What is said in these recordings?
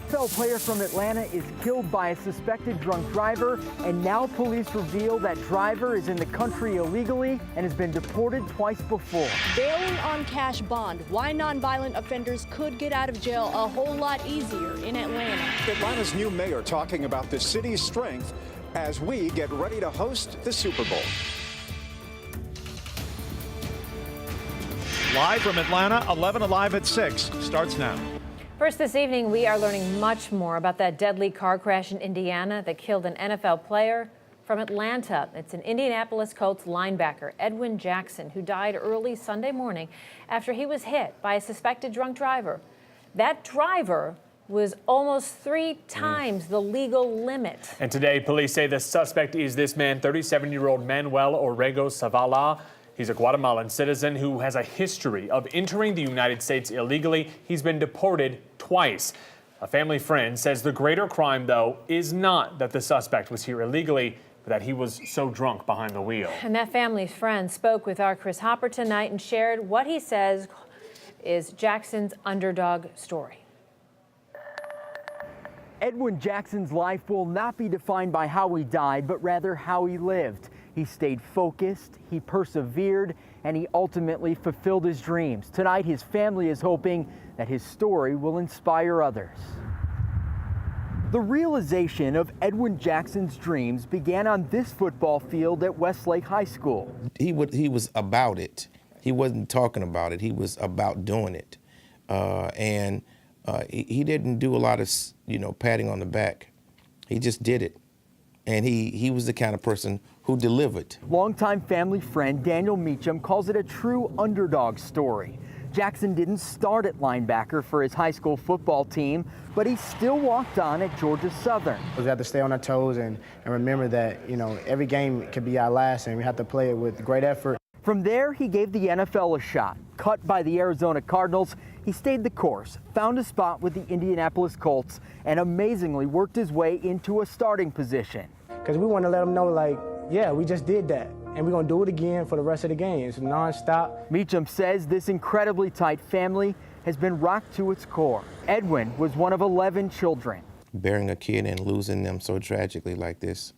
NFL player from Atlanta is killed by a suspected drunk driver, and now police reveal that driver is in the country illegally and has been deported twice before. Bailing on cash bond, why nonviolent offenders could get out of jail a whole lot easier in Atlanta. Atlanta's new mayor talking about the city's strength as we get ready to host the Super Bowl. Live from Atlanta, 11Alive at 6 starts now. First this evening, we are learning much more about that deadly car crash in Indiana that killed an NFL player from Atlanta. It's an Indianapolis Colts linebacker, Edwin Jackson, who died early Sunday morning after he was hit by a suspected drunk driver. That driver was almost 3 times the legal limit. And today, police say the suspect is this man, 37-year-old Manuel Orrego Zavala. He's a Guatemalan citizen who has a history of entering the United States illegally. He's been deported twice. A family friend says the greater crime, though, is not that the suspect was here illegally, but that he was so drunk behind the wheel. And that family's friend spoke with our Chris Hopper tonight and shared what he says is Jackson's underdog story. Edwin Jackson's life will not be defined by how he died, but rather how he lived. He stayed focused, he persevered, and he ultimately fulfilled his dreams. Tonight, his family is hoping that his story will inspire others. The realization of Edwin Jackson's dreams began on this football field at Westlake High School. He was about it. He wasn't talking about it. He was about doing it. He didn't do a lot of, patting on the back. He just did it. And he was the kind of person who delivered. Longtime family friend Daniel Meacham calls it a true underdog story. Jackson didn't start at linebacker for his high school football team, but he still walked on at Georgia Southern. We have to stay on our toes and remember that, every game could be our last and we have to play it with great effort. From there, he gave the NFL a shot. Cut by the Arizona Cardinals, he stayed the course, found a spot with the Indianapolis Colts, and amazingly worked his way into a starting position. Because we want to let them know, yeah, we just did that, and we're going to do it again for the rest of the game. It's nonstop. Meacham says this incredibly tight family has been rocked to its core. Edwin was one of 11 children. Bearing a kid and losing them so tragically like this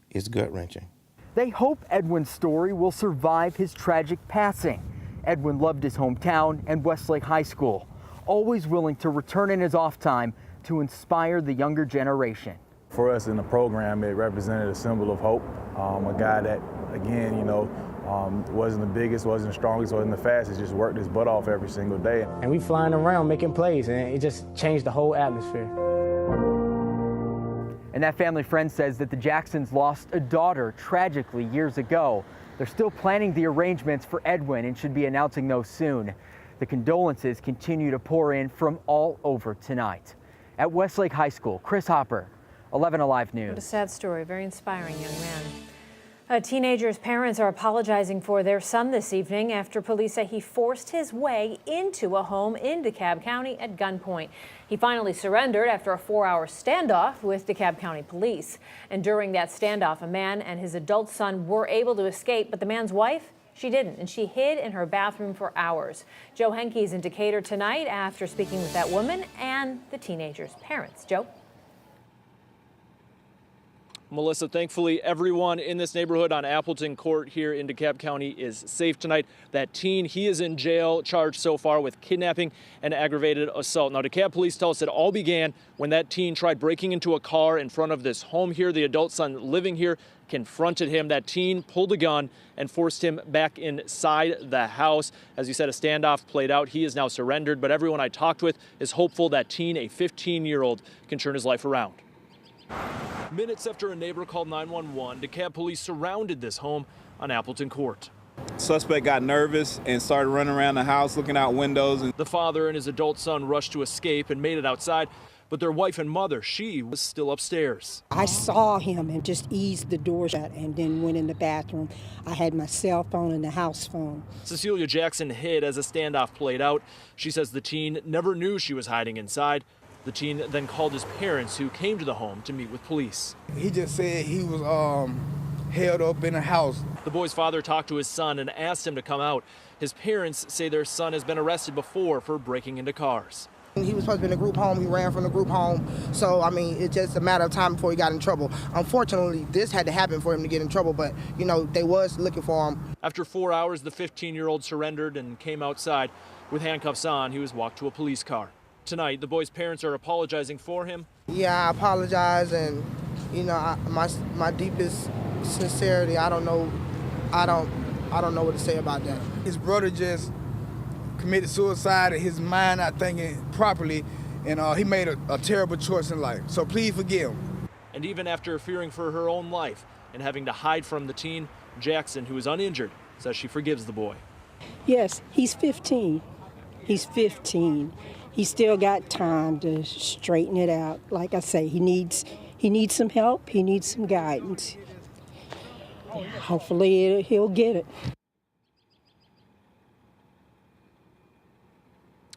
is gut-wrenching. They hope Edwin's story will survive his tragic passing. Edwin loved his hometown and Westlake High School, always willing to return in his off time to inspire the younger generation. For us in the program, it represented a symbol of hope. A guy that, again, wasn't the biggest, wasn't the strongest, wasn't the fastest, just worked his butt off every single day. And we flying around making plays, and it just changed the whole atmosphere. And that family friend says that the Jacksons lost a daughter tragically years ago. They're still planning the arrangements for Edwin and should be announcing those soon. The condolences continue to pour in from all over tonight. At Westlake High School, Chris Hopper, 11Alive News. What a sad story, very inspiring young man. A teenager's parents are apologizing for their son this evening after police say he forced his way into a home in DeKalb County at gunpoint. He finally surrendered after a 4-hour standoff with DeKalb County police. And during that standoff, a man and his adult son were able to escape, but the man's wife, she didn't, and she hid in her bathroom for hours. Joe Henke is in Decatur tonight after speaking with that woman and the teenager's parents. Joe? Melissa, thankfully, everyone in this neighborhood on Appleton Court here in DeKalb County is safe tonight. That teen, he is in jail, charged so far with kidnapping and aggravated assault. Now, DeKalb police tell us it all began when that teen tried breaking into a car in front of this home here. The adult son living here confronted him. That teen pulled a gun and forced him back inside the house. As you said, a standoff played out. He is now surrendered, but everyone I talked with is hopeful that teen, a 15-year-old, can turn his life around. Minutes after a neighbor called 911, DeKalb police surrounded this home on Appleton Court. Suspect got nervous and started running around the house looking out windows. The father and his adult son rushed to escape and made it outside, but their wife and mother, she was still upstairs. I saw him and just eased the door shut and then went in the bathroom. I had my cell phone and the house phone. Cecilia Jackson hid as a standoff played out. She says the teen never knew she was hiding inside. The teen then called his parents, who came to the home to meet with police. He just said he was held up in a house. The boy's father talked to his son and asked him to come out. His parents say their son has been arrested before for breaking into cars. He was supposed to be in a group home. He ran from the group home. So, I mean, it's just a matter of time before he got in trouble. Unfortunately, this had to happen for him to get in trouble, but, you know, they was looking for him. After 4 hours, the 15-year-old surrendered and came outside. With handcuffs on, he was walked to a police car. Tonight, the boy's parents are apologizing for him. Yeah, I apologize, and, you know, my deepest sincerity, I don't know what to say about that. His brother just committed suicide in his mind, not thinking properly, and he made a terrible choice in life. So please forgive him. And even after fearing for her own life and having to hide from the teen, Jackson, who is uninjured, says she forgives the boy. Yes, he's 15. He's 15. He's still got time to straighten it out. Like I say, he needs some help. He needs some guidance. Hopefully he'll get it.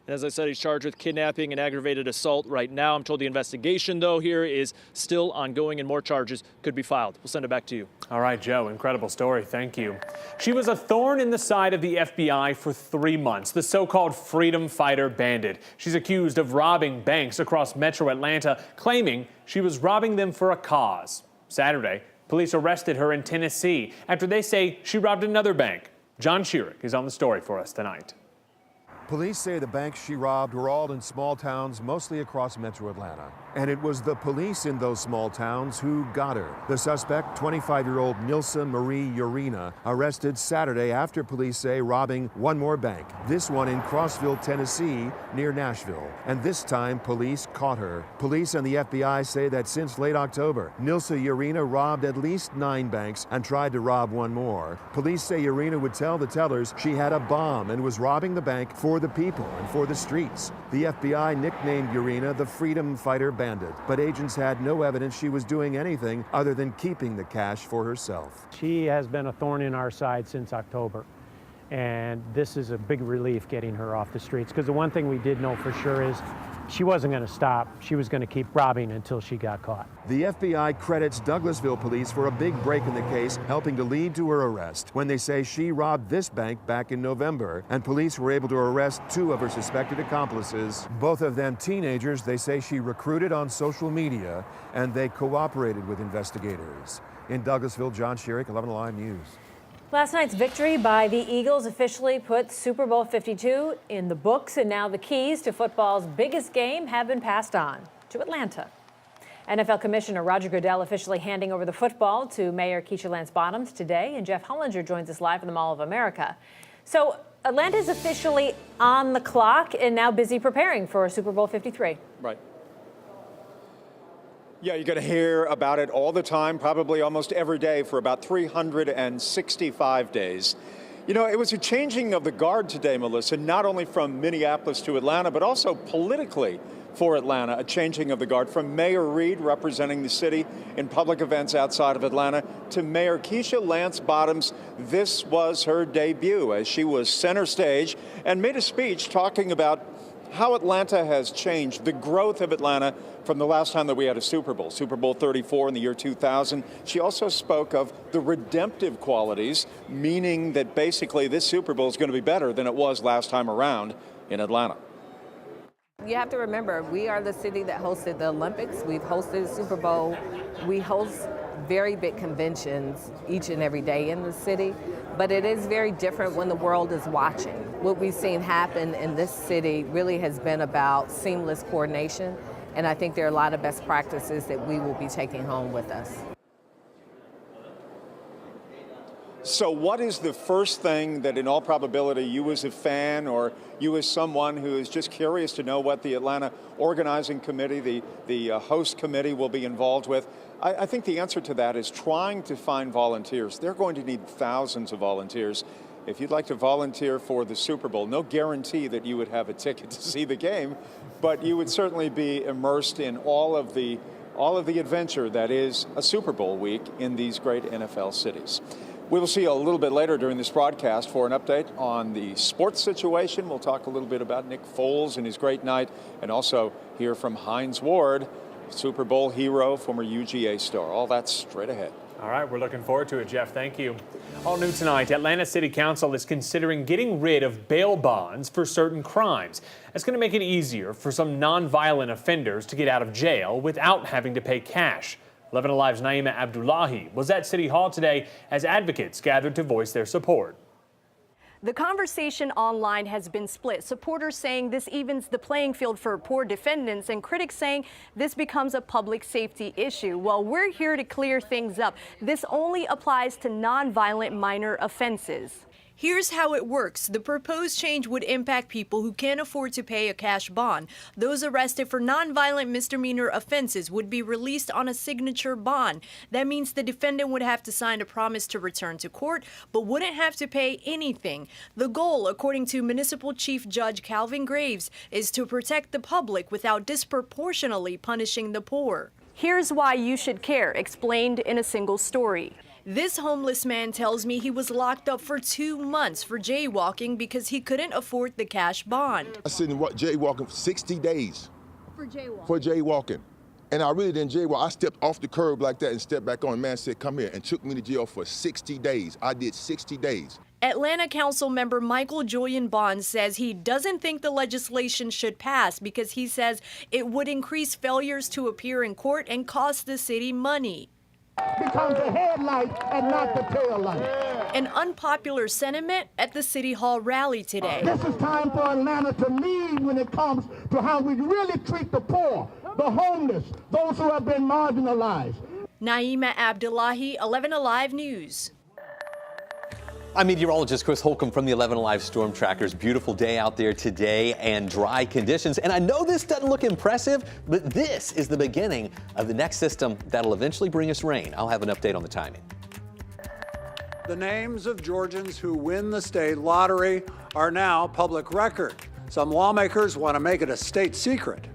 As I said, he's charged with kidnapping and aggravated assault right now. I'm told the investigation, though, here is still ongoing and more charges could be filed. We'll send it back to you. All right, Joe, incredible story. Thank you. She was a thorn in the side of the FBI for 3 months, the so-called freedom fighter bandit. She's accused of robbing banks across metro Atlanta, claiming she was robbing them for a cause. Saturday, police arrested her in Tennessee after they say she robbed another bank. John Schierick is on the story for us tonight. Police say the banks she robbed were all in small towns, mostly across metro Atlanta. And it was the police in those small towns who got her. The suspect, 25-year-old Nilsa Marie Urena, arrested Saturday after police say robbing one more bank. This one in Crossville, Tennessee, near Nashville. And this time, police caught her. Police and the FBI say that since late October, Nilsa Urena robbed at least 9 banks and tried to rob one more. Police say Urena would tell the tellers she had a bomb and was robbing the bank for the people and for the streets. The FBI nicknamed Urena the Freedom Fighter Bandit, but agents had no evidence she was doing anything other than keeping the cash for herself. She has been a thorn in our side since October, and this is a big relief getting her off the streets, because the one thing we did know for sure is she wasn't going to stop. She was going to keep robbing until she got caught. The FBI credits Douglasville police for a big break in the case, helping to lead to her arrest when they say she robbed this bank back in November, and police were able to arrest 2 of her suspected accomplices. Both of them teenagers they say she recruited on social media, and they cooperated with investigators. In Douglasville, John Schierick, 11Alive News. Last night's victory by the Eagles officially put Super Bowl 52 in the books, and now the keys to football's biggest game have been passed on to Atlanta. NFL Commissioner Roger Goodell officially handing over the football to Mayor Keisha Lance Bottoms today, and Jeff Hollinger joins us live from the Mall of America. So Atlanta's officially on the clock and now busy preparing for Super Bowl 53. Right. Yeah, you're going to hear about it all the time, probably almost every day for about 365 days. You know, it was a changing of the guard today, Melissa, not only from Minneapolis to Atlanta, but also politically for Atlanta, a changing of the guard from Mayor Reed representing the city in public events outside of Atlanta to Mayor Keisha Lance Bottoms. This was her debut as she was center stage and made a speech talking about how Atlanta has changed, the growth of Atlanta from the last time that we had a Super Bowl, Super Bowl 34 in the year 2000. She also spoke of the redemptive qualities, meaning that basically this Super Bowl is going to be better than it was last time around in Atlanta. You have to remember, we are the city that hosted the Olympics. We've hosted the Super Bowl. We host very big conventions each and every day in the city, but it is very different when the world is watching. What we've seen happen in this city really has been about seamless coordination, and I think there are a lot of best practices that we will be taking home with us. So what is the first thing that in all probability you as a fan or you as someone who is just curious to know what the Atlanta Organizing Committee, the host committee will be involved with? I think the answer to that is trying to find volunteers. They're going to need thousands of volunteers. If you'd like to volunteer for the Super Bowl, no guarantee that you would have a ticket to see the game, but you would certainly be immersed in all of the adventure that is a Super Bowl week in these great NFL cities. We will see you a little bit later during this broadcast for an update on the sports situation. We'll talk a little bit about Nick Foles and his great night, and also hear from Hines Ward, Super Bowl hero, former UGA star. All that's straight ahead. All right, we're looking forward to it, Jeff. Thank you. All new tonight, Atlanta City Council is considering getting rid of bail bonds for certain crimes. That's going to make it easier for some nonviolent offenders to get out of jail without having to pay cash. 11Alive's Naima Abdullahi was at City Hall today as advocates gathered to voice their support. The conversation online has been split. Supporters saying this evens the playing field for poor defendants, and critics saying this becomes a public safety issue. Well, we're here to clear things up. This only applies to nonviolent minor offenses. Here's how it works. The proposed change would impact people who can't afford to pay a cash bond. Those arrested for nonviolent misdemeanor offenses would be released on a signature bond. That means the defendant would have to sign a promise to return to court, but wouldn't have to pay anything. The goal, according to Municipal Chief Judge Calvin Graves, is to protect the public without disproportionately punishing the poor. Here's why you should care, explained in a single story. This homeless man tells me he was locked up for 2 months for jaywalking because he couldn't afford the cash bond. I sit and jaywalking for 60 days. For jaywalking? For jaywalking. And I really didn't jaywalk. I stepped off the curb like that and stepped back on. Man said, come here, and took me to jail for 60 days. I did 60 days. Atlanta Council member Michael Julian Bond says he doesn't think the legislation should pass because he says it would increase failures to appear in court and cost the city money. Becomes the headlight and not the tail light. An unpopular sentiment at the City Hall rally today. This is time for Atlanta to lead when it comes to how we really treat the poor, the homeless, those who have been marginalized. Naima Abdullahi, 11Alive News. I'm meteorologist Chris Holcomb from the 11Alive Storm Trackers. Beautiful day out there today and dry conditions. And I know this doesn't look impressive, but this is the beginning of the next system that'll eventually bring us rain. I'll have an update on the timing. The names of Georgians who win the state lottery are now public record. Some lawmakers want to make it a state secret.